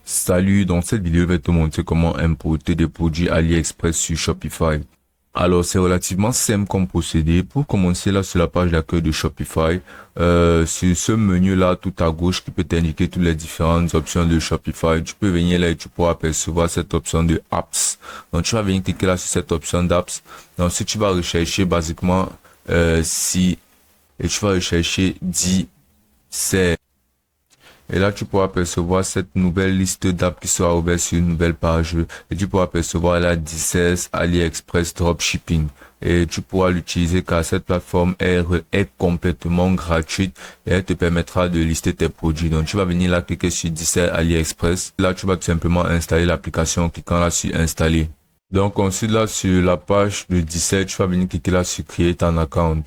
Salut, dans cette vidéo, je vais te montrer comment importer des produits AliExpress sur Shopify. Alors, c'est relativement simple comme procédé. Pour commencer, là, sur la page d'accueil de Shopify, sur ce menu-là, tout à gauche, qui peut t'indiquer toutes les différentes options de Shopify, tu peux venir là et tu pourras apercevoir cette option de Apps. Donc, tu vas venir cliquer là sur cette option d'Apps. Donc, si tu vas rechercher, basiquement, et tu vas rechercher c'est et là, tu pourras percevoir cette nouvelle liste d'apps qui sera ouverte sur une nouvelle page. Et tu pourras percevoir la 16 AliExpress Dropshipping. Et tu pourras l'utiliser car cette plateforme est complètement gratuite et elle te permettra de lister tes produits. Donc, tu vas venir là, cliquer sur 17 AliExpress. Là, tu vas tout simplement installer l'application en cliquant là sur installer. Donc, ensuite, là, sur la page de 17, tu vas venir cliquer là sur create an account.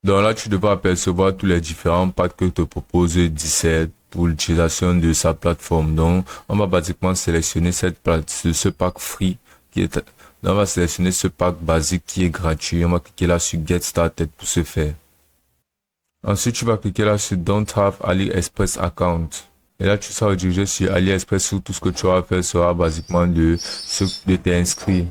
Donc là, tu devras apercevoir tous les différents packs que te propose 17 pour l'utilisation de sa plateforme. Donc, on va basiquement sélectionner ce pack free qui est, on va sélectionner ce pack basique qui est gratuit. On va cliquer là sur Get Started pour ce faire. Ensuite, tu vas cliquer là sur Don't Have AliExpress Account. Et là, tu seras redirigé sur AliExpress où tout ce que tu vas faire sera basiquement de t'inscrire.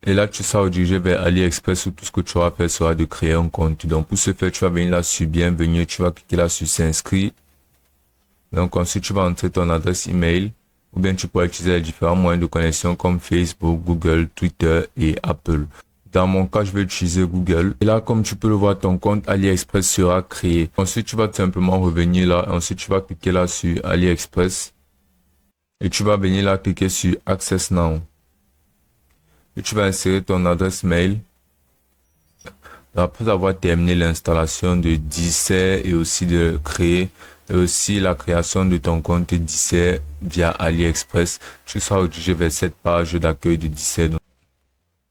Et là, tu seras redirigé vers AliExpress où tout ce que tu vas faire sera de créer un compte. Donc, pour ce faire, tu vas venir là sur Bienvenue, tu vas cliquer là sur S'inscrire. Donc, ensuite, tu vas entrer ton adresse email ou bien tu pourras utiliser les différents moyens de connexion comme Facebook, Google, Twitter et Apple. Dans mon cas, je vais utiliser Google. Et là, comme tu peux le voir, ton compte AliExpress sera créé. Ensuite, tu vas tout simplement revenir là. Ensuite, tu vas cliquer là sur AliExpress. Et tu vas venir là cliquer sur Access Now. Et tu vas insérer ton adresse mail. Après avoir terminé l'installation de Dissert et aussi de créer et aussi la création de ton compte Dissert via AliExpress, tu seras redirigé vers cette page d'accueil de Dissert.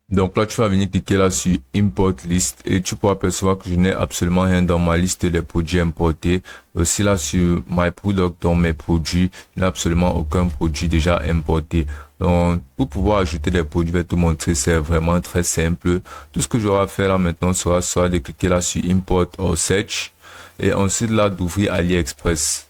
Donc là, tu vas venir cliquer là sur Import List et tu pourras percevoir que je n'ai absolument rien dans ma liste des produits importés. Aussi là sur My Product, dans mes produits, il n'y a absolument aucun produit déjà importé. Donc, pour pouvoir ajouter des produits, je vais te montrer, c'est vraiment très simple. Tout ce que j'aurai à faire là maintenant sera de cliquer là sur Import or Search et ensuite là d'ouvrir AliExpress.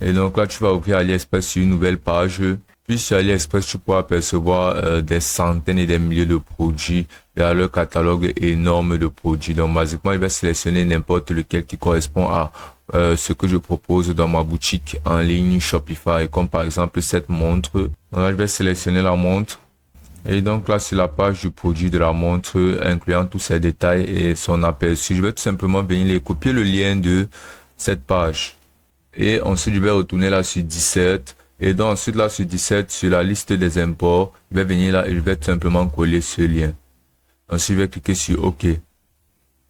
Et donc là, tu vas ouvrir AliExpress sur une nouvelle page. Puis sur AliExpress, tu pourras percevoir des centaines et des milliers de produits vers leur catalogue énorme de produits. Donc, basiquement, il va sélectionner n'importe lequel qui correspond à ce que je propose dans ma boutique en ligne Shopify, comme par exemple cette montre. Donc là, je vais sélectionner la montre. Et donc là, sur la page du produit de la montre, incluant tous ces détails et son aperçu, je vais tout simplement venir les copier le lien de cette page. Et ensuite, je vais retourner là sur 17. Et donc ensuite là sur 17, sur la liste des imports, je vais venir là et je vais tout simplement coller ce lien. Ensuite, je vais cliquer sur OK.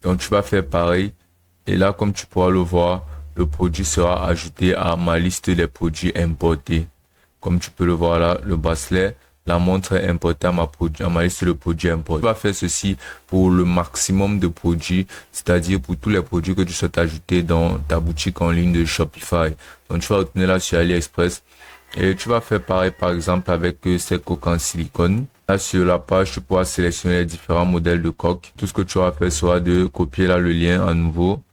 Donc tu vas faire pareil. Et là, comme tu pourras le voir, le produit sera ajouté à ma liste des produits importés. Comme tu peux le voir là, le bracelet, la montre est importée à ma liste de produits importés. Tu vas faire ceci pour le maximum de produits, c'est-à-dire pour tous les produits que tu souhaites ajouter dans ta boutique en ligne de Shopify. Donc tu vas retourner là sur AliExpress. Et tu vas faire pareil par exemple avec ces coques en silicone. Là sur la page, tu pourras sélectionner les différents modèles de coques. Tout ce que tu vas faire sera de copier là le lien à nouveau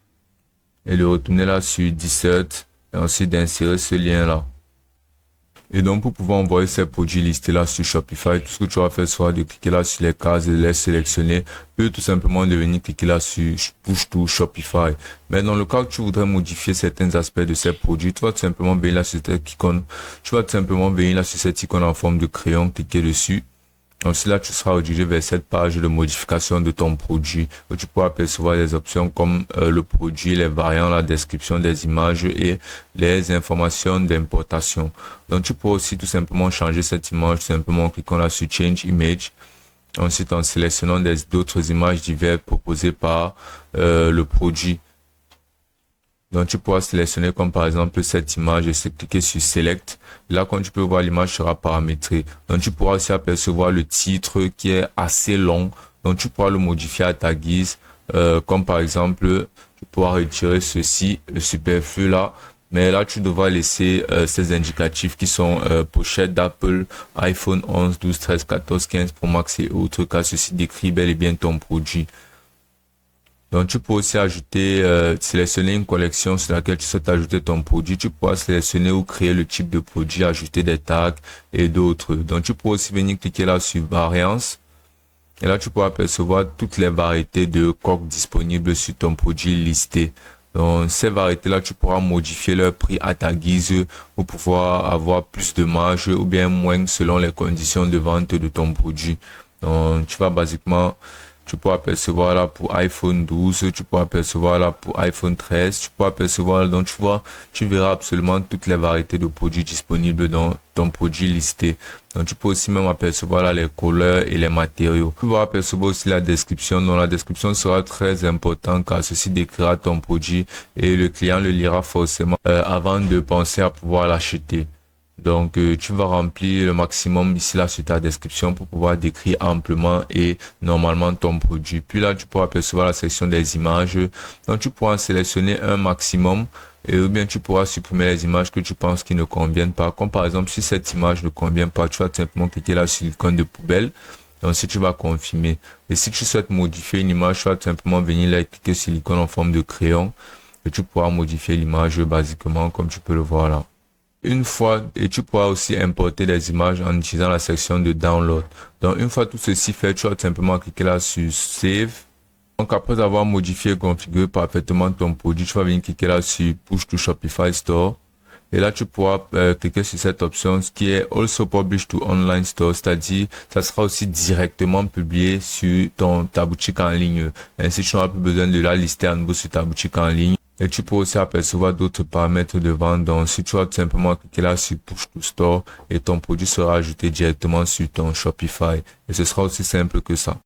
et de retourner là sur 17 et ensuite d'insérer ce lien là. Et donc pour pouvoir envoyer ces produits listés là sur Shopify, tout ce que tu vas faire sera de cliquer là sur les cases et de les sélectionner, puis tout simplement de venir cliquer là sur Push to Shopify. Mais dans le cas où tu voudrais modifier certains aspects de ces produits, tu vas tout simplement venir là sur cette icône. Tu vas tout simplement venir là sur cette icône en forme de crayon, cliquer dessus. Ensuite là, tu seras redirigé vers cette page de modification de ton produit où tu pourras apercevoir des options comme le produit, les variants, la description des images et les informations d'importation. Donc tu pourras aussi tout simplement changer cette image, tout simplement en cliquant là sur Change Image. Ensuite en sélectionnant d'autres images diverses proposées par le produit. Donc tu pourras sélectionner comme par exemple cette image et cliquer sur Select. Là, comme tu peux voir, l'image sera paramétrée. Donc tu pourras aussi apercevoir le titre qui est assez long. Donc tu pourras le modifier à ta guise. Comme par exemple, tu pourras retirer ceci, le superflu là. Mais là, tu devras laisser ces indicatifs qui sont pochette d'Apple, iPhone 11, 12, 13, 14, 15 Pro Max et autres, car ceci décrit bel et bien ton produit. Donc, tu peux aussi ajouter, sélectionner une collection sur laquelle tu souhaites ajouter ton produit. Tu pourras sélectionner ou créer le type de produit, ajouter des tags et d'autres. Donc, tu peux aussi venir cliquer là sur variance. Et là, tu pourras apercevoir toutes les variétés de coques disponibles sur ton produit listé. Donc, ces variétés-là, tu pourras modifier leur prix à ta guise pour pouvoir avoir plus de marge ou bien moins selon les conditions de vente de ton produit. Donc, tu peux apercevoir là pour iPhone 12, tu peux apercevoir là pour iPhone 13, tu peux apercevoir, donc tu vois, tu verras absolument toutes les variétés de produits disponibles dans ton produit listé. Donc tu peux aussi même apercevoir là les couleurs et les matériaux. Tu vas apercevoir aussi la description. Donc la description sera très importante car ceci décrira ton produit et le client le lira forcément avant de penser à pouvoir l'acheter. Donc, tu vas remplir le maximum ici là sur ta description pour pouvoir décrire amplement et normalement ton produit. Puis là, tu pourras apercevoir la section des images. Donc, tu pourras sélectionner un maximum et ou bien tu pourras supprimer les images que tu penses qui ne conviennent pas. Comme par exemple, si cette image ne convient pas, tu vas simplement cliquer là sur l'icône de poubelle. Donc, si tu vas confirmer. Et si tu souhaites modifier une image, tu vas simplement venir là et cliquer sur l'icône en forme de crayon et tu pourras modifier l'image basiquement comme tu peux le voir là. Une fois, et tu pourras aussi importer des images en utilisant la section de download. Donc, une fois tout ceci fait, tu vas simplement cliquer là sur save. Donc, après avoir modifié et configuré parfaitement ton produit, tu vas venir cliquer là sur push to Shopify Store. Et là, tu pourras cliquer sur cette option, ce qui est also publish to online store, c'est-à-dire, ça sera aussi directement publié sur ta boutique en ligne. Ainsi, tu n'auras plus besoin de la lister à nouveau sur ta boutique en ligne. Et tu peux aussi apercevoir d'autres paramètres de vente. Donc, si tu vas tout simplement cliquer là sur Push to Store et ton produit sera ajouté directement sur ton Shopify. Et ce sera aussi simple que ça.